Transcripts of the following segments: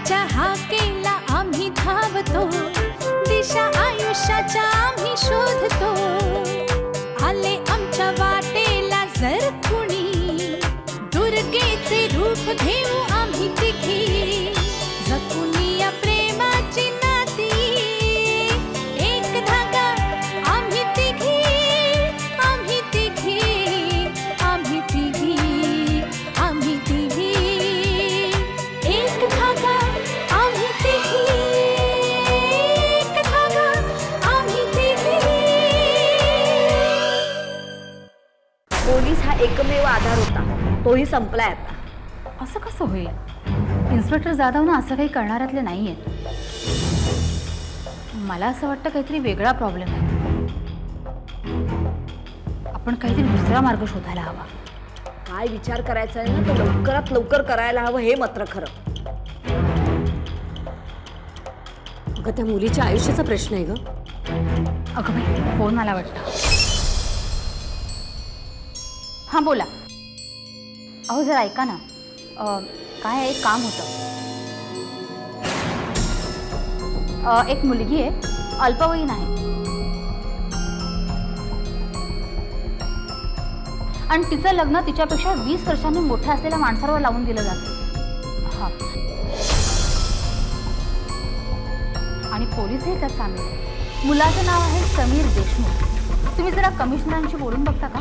त्याच्या हाकेला आम्ही धावतो, दिशा आयुष्याच्या आम्ही शोधतो. आले आमच्या वाटेला जर कुणी, दुर्गेचे रूप घेऊ आम्ही तिघी. जगून या प्रेमाची नाती, एक धागा आम्ही तिघी, आम्ही तिघी, आम्ही तिघी, आम्ही तिघी. एक धागा आम्ही तिघी, एक धागा आम्ही तिघी. पोलीस हा एकमेव आधार होता, तोही संपलाय आता. असं कसं होईल? इन्स्पेक्टर जाधव ना असं काही करणाऱ्यातले नाही आहेत. मला असं वाटतं काहीतरी वेगळा प्रॉब्लेम आहे. आपण काहीतरी दुसरा मार्ग शोधायला हवा. काय विचार करायचा आहे ना, तो लवकरात लवकर करायला हवं, हे मात्र खरं. अगं त्या मुलीच्या आयुष्याचा प्रश्न आहे ग. अगं बाई, फोन मला वाटतं. हां बोला. अहो जरा ऐका ना, काय एक काम होतं. एक मुलगी आहे, अल्पवयीन आहे, आणि तिचं लग्न तिच्यापेक्षा 20 वर्षांनी मोठ्या असलेल्या माणसावर लावून दिलं जातं. हां, आणि पोलीसही त्यात सामील आहे. मुलाचं नाव आहे समीर देशमुख. तुम्ही जरा कमिशनरांशी बोलून बघता का?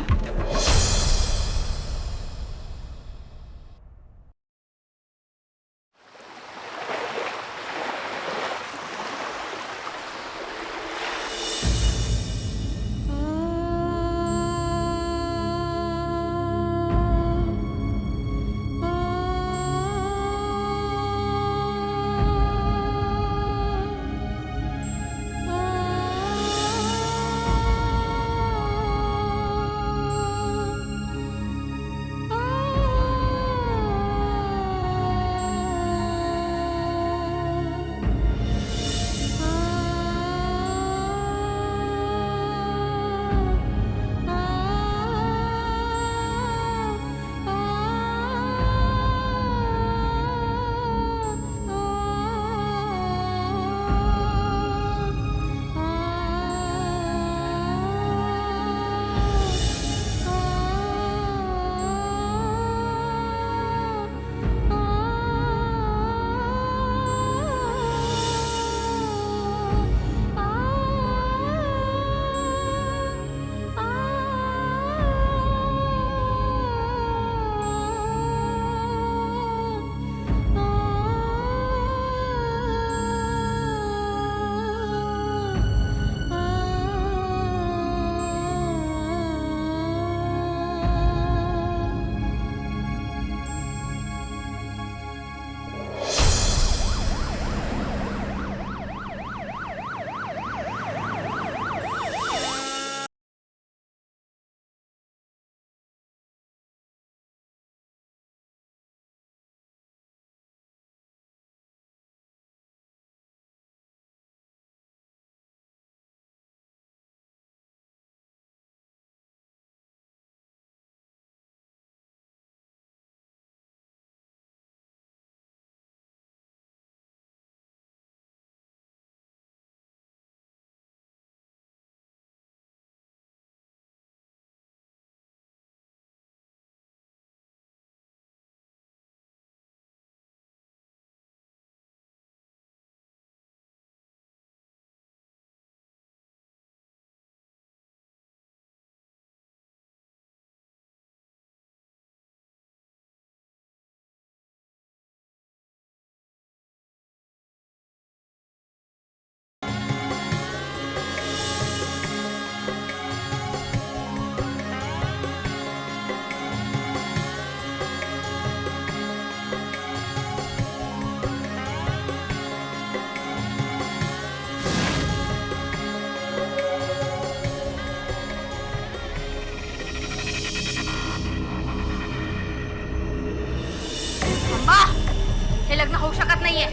लग्न होऊ शकत नाहीये.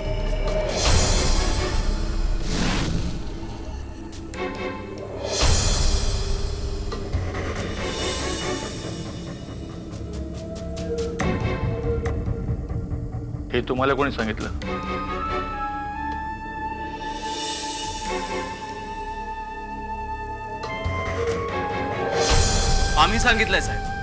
हे तुम्हाला कोणी सांगितलं? आम्ही सांगितलंय साहेब.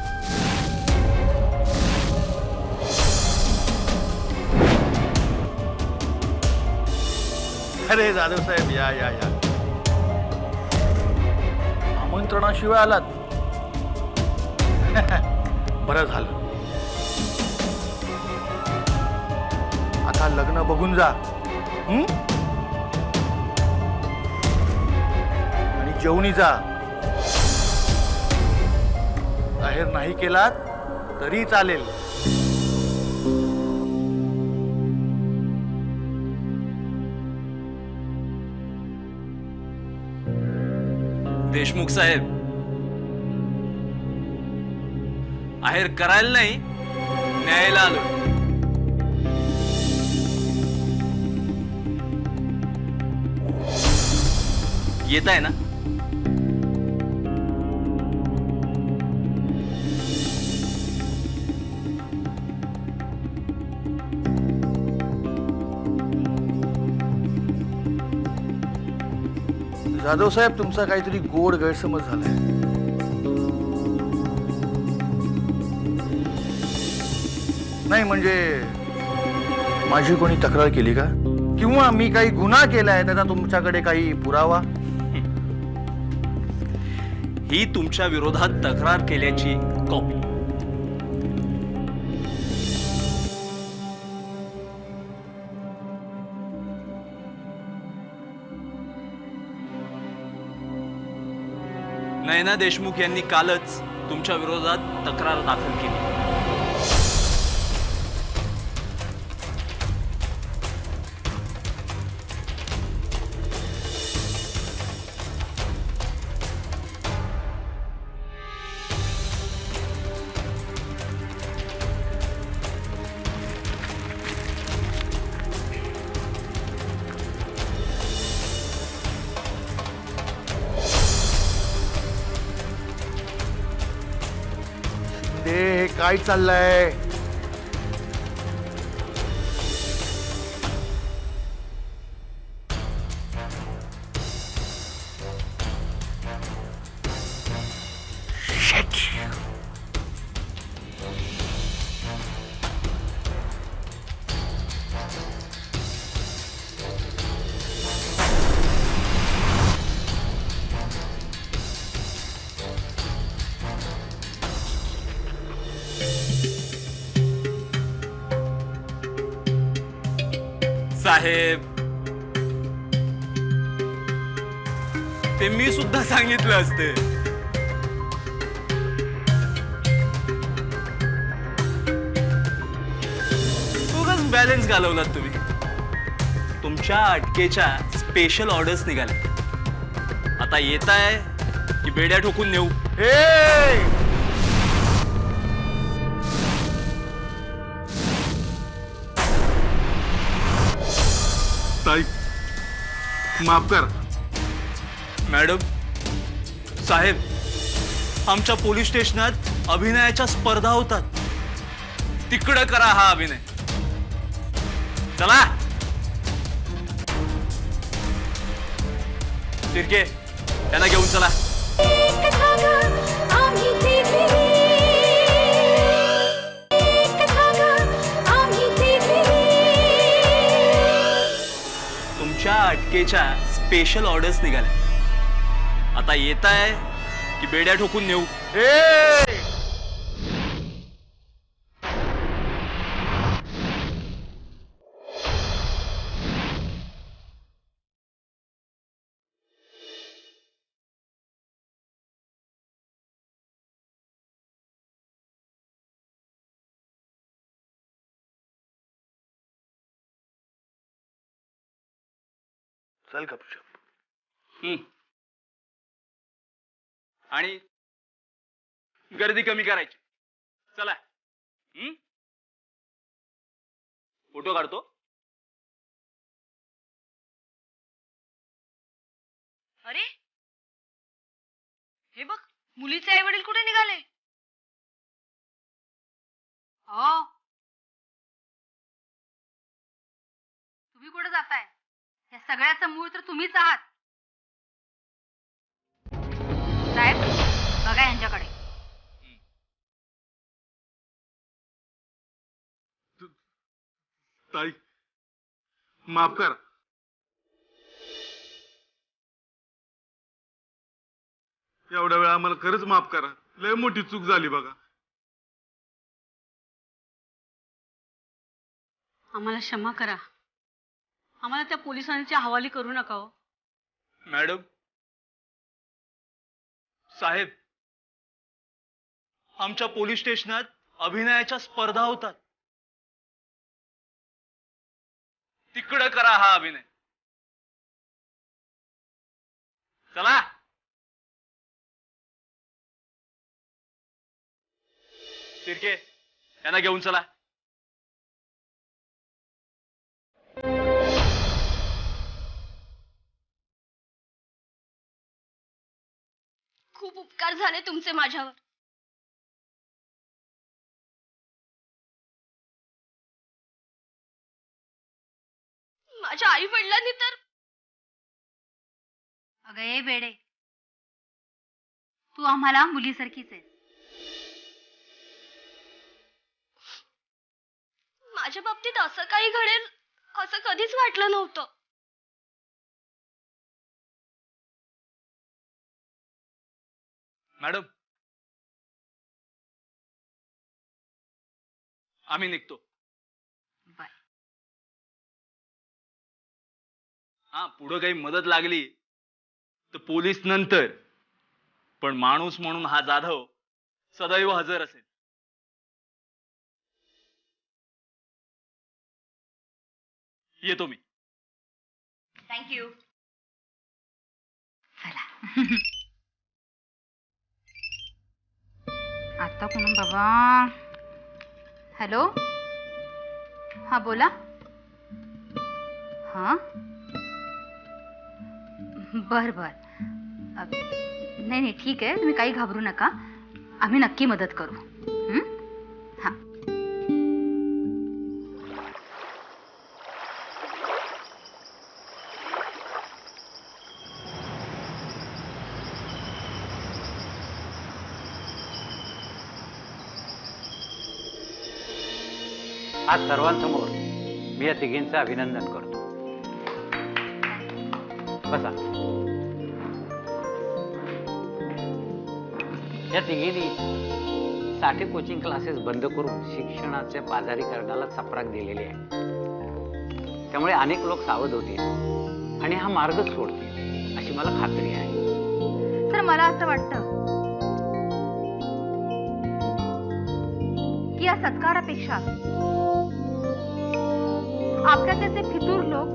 अरे जाधव साहेब, या या या. आमंत्रणाशिवाय आलात. बरं झालं. आता लग्न बघून जा. हं? आणि जेवणी जा. जाहीर नाही केलात तरी चालेल. देशमुख साहेब, आहेर करायला नाही, न्यायला आलो. येत आहे ना? जाधव साहेब, तुमचा काहीतरी गोड गैरसमज झालाय. नाही म्हणजे माझी कोणी तक्रार केली का, किंवा मी काही गुन्हा केलाय त्याचा तुमच्याकडे काही पुरावा? ही तुमच्या विरोधात तक्रार केल्याची कॉपी. नयना देशमुख यांनी कालच तुमच्या विरोधात तक्रार दाखल केली. हे काय चाललंय? साहेब, ते मी सुद्धा सांगितलं असते. उगाच बॅलन्स घालवलात तुम्ही. तुमच्या अटकेच्या स्पेशल ऑर्डर्स निघाल्या. आता येताय की बेड्या ठोकून नेऊ? हे ताई, माफ कर. मॅडम साहेब, आमच्या पोलीस स्टेशनात अभिनयाच्या स्पर्धा होतात. तिकडं करा हा अभिनय. चला तिरके, त्यांना घेऊन चला. एक धागा आम्ही तिघी, एक धागा आम्ही तिघी. तुमच्या अटकेच्या स्पेशल ऑर्डर्स निघाल्या. आता येताय की बेड्या ठोकून नेऊ? चल गपचूप. आणि गर्दी कमी करायची. चला. फोटो काढतो. अरे हे बघ, मुलीचे आई वडील कुठे निघाले? हो, तुम्ही कुठे जाताय? या सगळ्याचं मूळ तर तुम्हीच आहात. साहेब बघा यांच्याकडे. ताई माफ करा. एवढ्या वेळा आम्हाला खरंच माफ करा. लय मोठी चूक झाली बघा. आम्हाला क्षमा करा. आम्हाला त्या पोलिसांच्या हवाली करू नका हो. मॅडम, साहेब, आमच्या पोलीस स्टेशनात अभिनयाच्या स्पर्धा होतात. तिकडं करा हा अभिनय. चला. तिरके यांना घेऊन चला. खूप उपकार झाले तुमचे माझ्यावर. माझ्या आई वडिलांनी तर अगं ए बेडे, तू आम्हाला मुलीसारखीच आहे. माझ्या बाबतीत असं काही घडेल असं कधीच वाटलं नव्हतं. मॅडम, आम्ही निघतो. बाय. हा, पुढं काही मदत लागली तर पोलीस नंतर, पण माणूस म्हणून हा जाधव सदैव हजर असेल. येतो मी. थँक्यू. चला. आता कोण बाबा. हॅलो. हा बोला. हां बर बर. नाही नाही ठीक आहे, तुम्ही काही घाबरू नका. आम्ही नक्की मदत करू. हां. आज सर्वांसमोर मी या तिघींचं अभिनंदन करतो. बसा. या तिघींनी साठी कोचिंग क्लासेस बंद करून शिक्षणाच्या बाजारीकरणाला चपराक दिलेली आहे. त्यामुळे अनेक लोक सावध होतील आणि हा मार्गच सोडतील अशी मला खात्री आहे. तर मला असं वाटतं की या सत्कारापेक्षा आपल्यातले जे फितूर लोक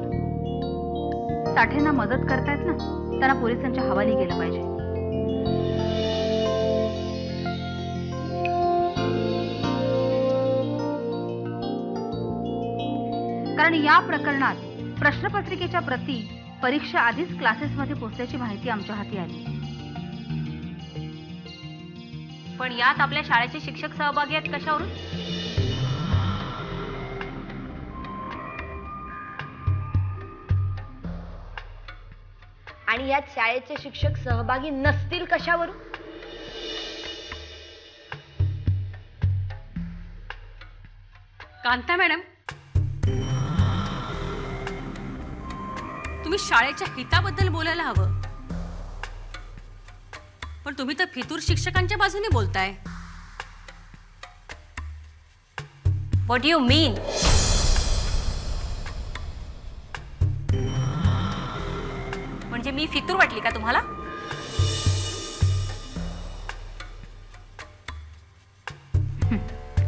साठेंना मदत करतायत ना, त्यांना पोलिसांच्या हवाली गेलं पाहिजे. कारण या प्रकरणात प्रश्नपत्रिकेच्या प्रती परीक्षा आधीच क्लासेसमध्ये पोहोचल्याची माहिती आमच्या हाती आली. पण यात आपल्या शाळेचे शिक्षक सहभागी आहेत कशावरून? आणि यात शाळेचे शिक्षक सहभागी नसतील कशावरून? कांता मॅडम, तुम्ही शाळेच्या हिताबद्दल बोलायला हवं, पण तुम्ही तर फितूर शिक्षकांच्या बाजूने बोलताय. व्हॉट यू मीन? म्हणजे मी फितूर वाटली का तुम्हाला?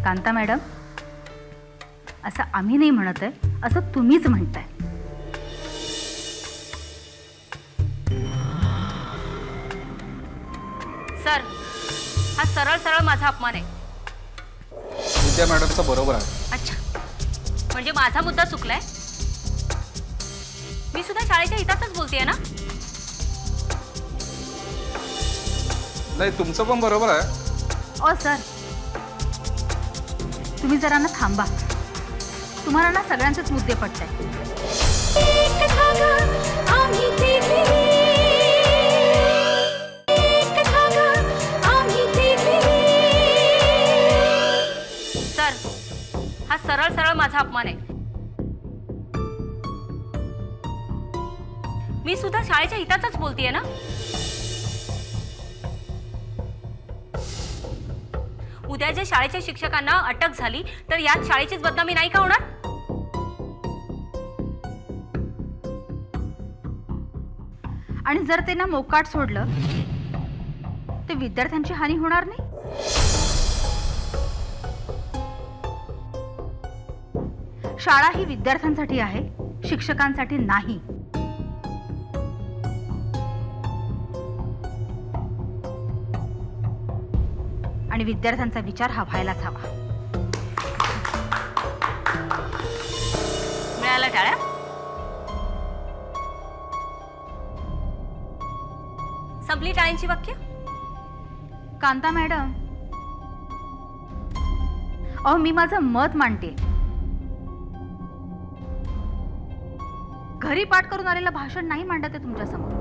कांता मॅडम, असं आम्ही नाही म्हणत आहे, असं तुम्हीच म्हणताय. सर, हा सरळ सरळ माझा अपमान आहे. विद्या मॅडमचं बरोबर आहे. अच्छा, म्हणजे माझा मुद्दा चुकलाय. मी सुद्धा शाळेच्या हितातच बोलतेय ना? नाही, तुमचं पण बरोबर आहे. ओ सर, तुम्ही जरा ना थांबा. तुम्हाला ना सगळ्यांचेच मुद्दे पटताय. एक धागा आम्ही तिघी, एक धागा सरळ सरळ माझा अपमान आहे. मी सुद्धा शाळेच्या हिताचंच बोलतेय ना. उद्या जर शाळेच्या शिक्षकांना अटक झाली तर यात शाळेचीच बदनामी नाही का होणार? आणि जर त्यांना मोकाट सोडलं तर विद्यार्थ्यांची हानी होणार नाही. शाळा ही विद्यार्थ्यांसाठी आहे, शिक्षकांसाठी नाही. आणि विद्यार्थ्यांचा विचार हा व्हायलाच हवा. मिळाला टाळ्या. संपली टाळ्यांची वाक्य. कांता मॅडम, अहो मी माझं मत मांडते. घरी पाठ करून आलेलं भाषण नाही मांडत आहे तुमच्या समोर.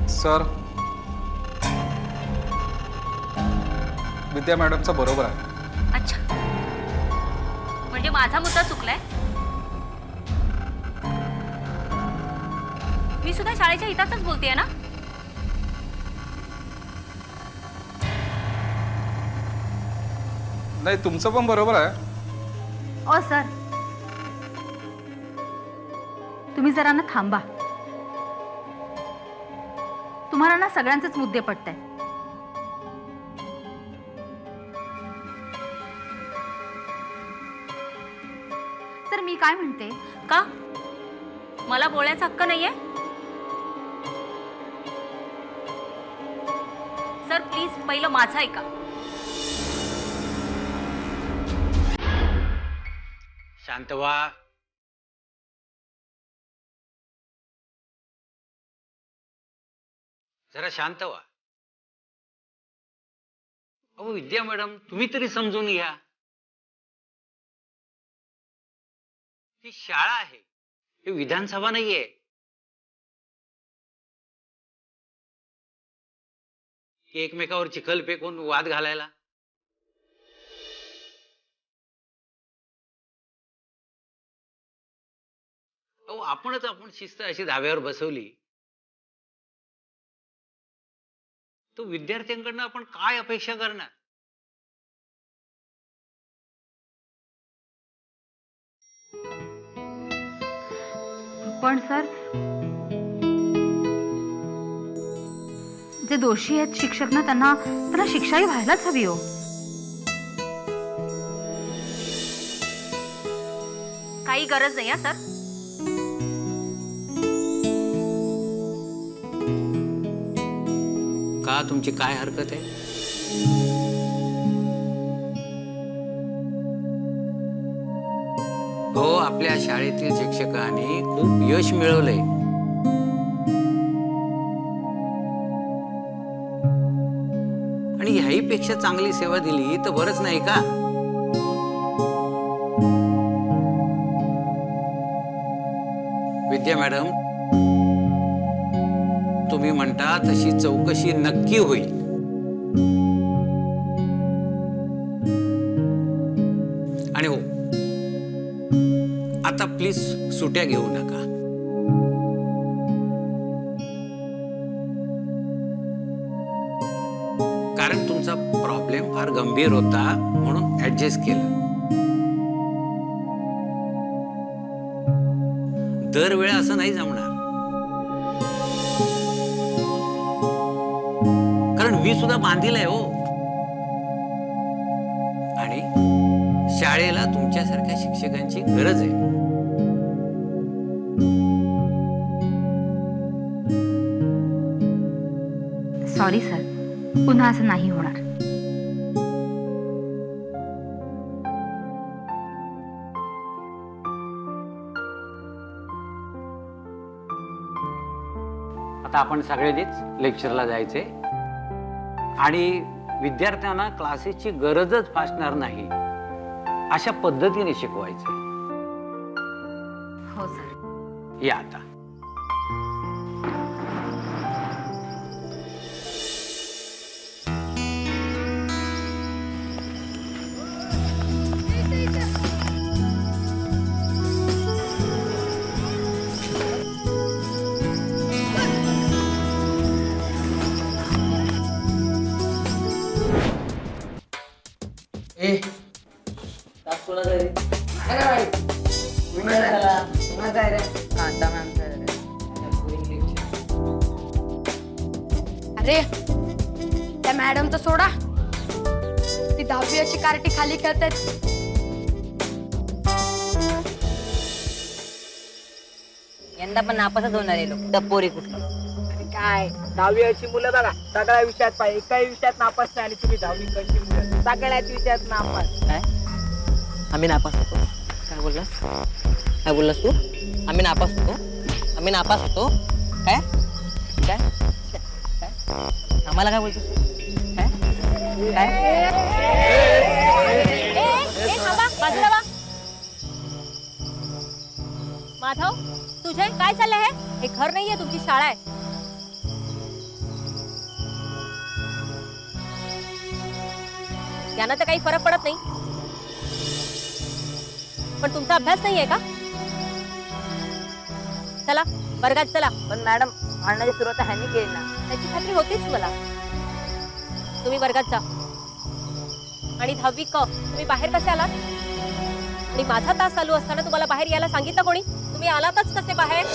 सर, विद्या मॅडमचं बरोबर आहे. अच्छा, म्हणजे माझा मुद्दा चुकलाय. मी सुद्धा शाळेच्या हिताचंच बोलतेय ना. नाही, तुमचं पण बरोबर आहे. ओ सर, तुम्ही जरा ना थांबा. तुम्हाला ना सगळ्यांचेच मुद्दे पटताय. सर मी काय म्हणते, का मला बोलायचा हक्क नाहीये? सर प्लीज पहिलं माझं ऐका. शांत व्हा. जरा शांत व्हा. अहो विद्या मॅडम, तुम्ही तरी समजून घ्या. ही शाळा आहे, ही विधानसभा नाहीये. की एकमेकावर चिखल फेकून वाद घालायला. अहो आपण शिस्त अशी धाब्यावर बसवली तो विद्यार्थ्यांकडनं आपण काय अपेक्षा करणार? पण सर जे दोषी आहेत शिक्षक ना, त्यांना शिक्षाही व्हायलाच हवी हो. काही गरज नाही. सर का तुमची काय हरकत आहे? हो, आपल्या शाळेतील शिक्षकांनी खूप यश मिळवलंय. आणि ह्याही पेक्षा चांगली सेवा दिली तर बरंच नाही का? विद्या मॅडम, तुम्ही म्हणता तशी चौकशी नक्की होईल. आणि हो, आता प्लीज सुट्या घेऊ नका. कारण तुमचा प्रॉब्लेम फार गंभीर होता म्हणून ऍडजस्ट केलं. दरवेळा असं नाही जमणार. कारण मी सुद्धा बांधील आहे हो. आणि शाळेला तुमच्यासारख्या शिक्षकांची गरज आहे. सॉरी सर, पुन्हा असं नाही होणार. आता आपण सगळ्यांनीच लेक्चरला जायचे आणि विद्यार्थ्यांना क्लासेसची गरजच भासणार नाही अशा पद्धतीने शिकवायचे. हो सर. या आता. अरे त्या मॅडम तर सोडा, ती 10वीची कार्टी खाली खेळतायत. यंदा पण नापासच होणार आहे लोक डपोरी कुठली. काय 10वीची मुलं बघा सगळ्या विषयात पाहिजे, एकाही विषयात नापास नाही आणि तुम्ही 10वी कशी मुलं सगळ्याच विषयात नापास. काय आम्ही नापास होतो? काय बोललास तू? आम्ही नापास होतो काय काय काय आम्हाला काय बोलतोस काय माधव, तुझे काय चाललंय? हे घर नाहीये, तुमची शाळा आहे. यांना तर काही फरक पडत नाही, पण तुमचा अभ्यास नाहीये का? चला वर्गात चला. पण मॅडम भांडणाची सुरुवात ह्यानी केली ना. त्याची खात्री होतीच मला. तुम्ही वर्गात जा. आणि 10वी क तुम्ही बाहेर कसे आलात? आणि माझा तास चालू असताना तुम्हाला बाहेर यायला सांगितलं कोणी? तुम्ही आलातच कसे बाहेर?